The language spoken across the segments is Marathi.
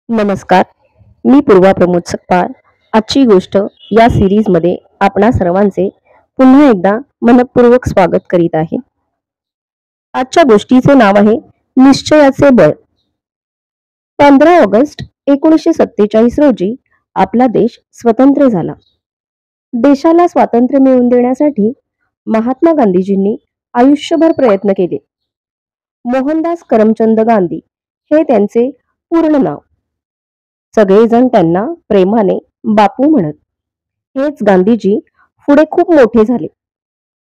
नमस्कार. मी पूर्वा प्रमोद सकपाळ. आजची गोष्ट या सिरीजमध्ये आपणा सर्वांचे पुन्हा एकदा मनपूर्वक स्वागत करीत आहे. आजच्या गोष्टीचे नाव आहे निश्चयाचे बळ. 15 ऑगस्ट 1947 रोजी आपला देश स्वतंत्र झाला. देशाला स्वातंत्र्य मिळवून देण्यासाठी महात्मा गांधीजींनी आयुष्यभर प्रयत्न केले. मोहनदास करमचंद गांधी हे त्यांचे पूर्ण नाव. सगळेजण त्यांना प्रेमाने बापू म्हणत. हेच गांधीजी पुढे खूप मोठे झाले.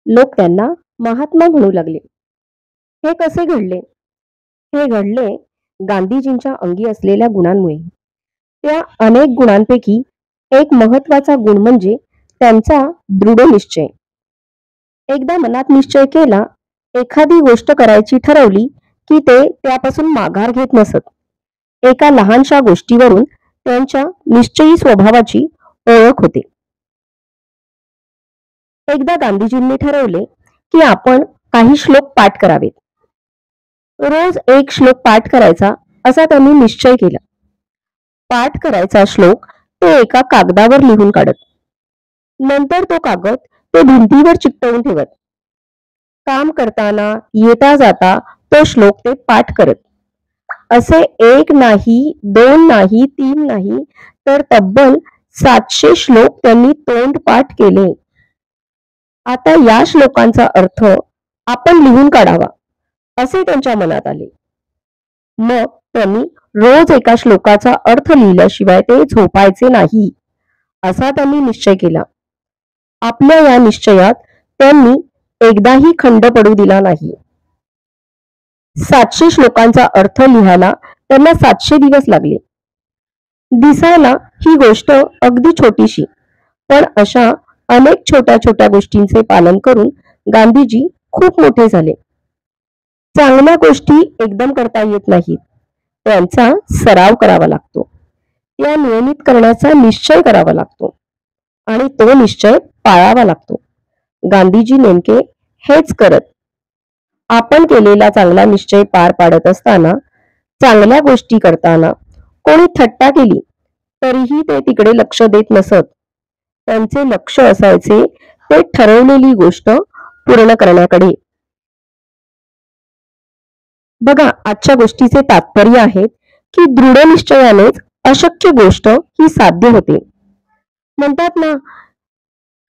लोक त्यांना महात्मा म्हणू लागले. हे कसे घडले? हे घडले गांधीजींच्या अंगी असलेल्या गुणांमुळे. त्या अनेक गुणांपैकी एक महत्वाचा गुण म्हणजे त्यांचा दृढ निश्चय. एकदा मनात निश्चय केला, एखादी गोष्ट करायची ठरवली की ते त्यापासून माघार घेत नसत. एका लहानशा गोष्टीवरून त्यांच्या निश्चयी स्वभावाची ओळख होते. एकदा गांधीजींनी ठरवले की आपण काही श्लोक पाठ करावेत. रोज एक श्लोक पाठ करायचा असा त्यांनी निश्चय केला. पाठ करायचा श्लोक ते एका कागदावर लिहून काढत. नंतर तो कागद ते भिंतीवर चिकटवून ठेवत. काम करताना येता जाता तो श्लोक ते पाठ करत. असे एक नाही, दोन नाही, तीन नाही, तर तब्बल 700 श्लोक त्यांनी तोंडपाठ केले. आता या श्लोकांचा अर्थ आपण लिहून काढावा असे त्यांच्या मनात आले. मग त्यांनी रोज एका श्लोकाचा अर्थ लिहिल्याशिवाय ते झोपायचे नाही असा त्यांनी निश्चय केला. आपल्या या निश्चयात त्यांनी एकदाही खंड पडू दिला नाही. 700 श्लोकांचा अर्थ लिहायला त्यांना 700 दिवस लागले. दिसायला ही गोष्ट अगदी छोटीशी, पण अशा अनेक छोट्या छोट्या गोष्टींचे पालन करून गांधीजी खूप मोठे झाले. चांगल्या गोष्टी एकदम करता येत नाहीत. त्यांचा सराव करावा लागतो. त्या नियमित करण्याचा निश्चय करावा लागतो आणि तो निश्चय पाळावा लागतो. गांधीजी नेमके हेच करत. आपण केलेला चांगला निश्चय पार पाडत असताना, चांगल्या गोष्टी करताना कोणी थट्टा केली तरीही ते तिकडे लक्ष देत नसत. त्यांचे लक्ष असायचे ते ठरवलेली गोष्ट पूर्ण करण्याकडे. बघा, आजच्या गोष्टीचे तात्पर्य आहे की दृढ निश्चयानेच अशक्य गोष्ट ही साध्य होते. म्हणतात ना,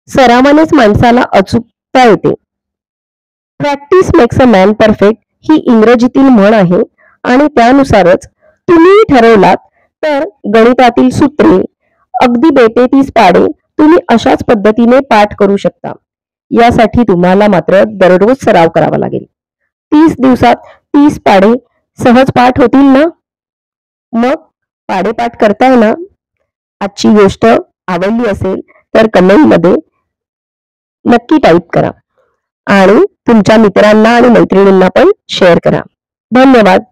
सरावानेच माणसाला अचूकता येते. Practice makes a man perfect ही इंग्रजीतील म्हण आहे आणि त्यानुसारच तुम्ही ठरवलात तर गणितातील सूत्रे, अगदी बेटे पाडे तुम्ही अशाच पद्धतीने पाठ करू शकता. यासाठी तुम्हाला मात्र दररोज सराव करावा लागेल. 30 दिवसात 30 पाढे सहज पाठ होतील ना? मग पाढे पाठ करताय ना? आजची गोष्ट आवडली असेल तर कमेंटमध्ये नक्की टाईप करा आणि तुमच्या मित्रांना आणि मैत्रिणींना पण शेअर करा. धन्यवाद.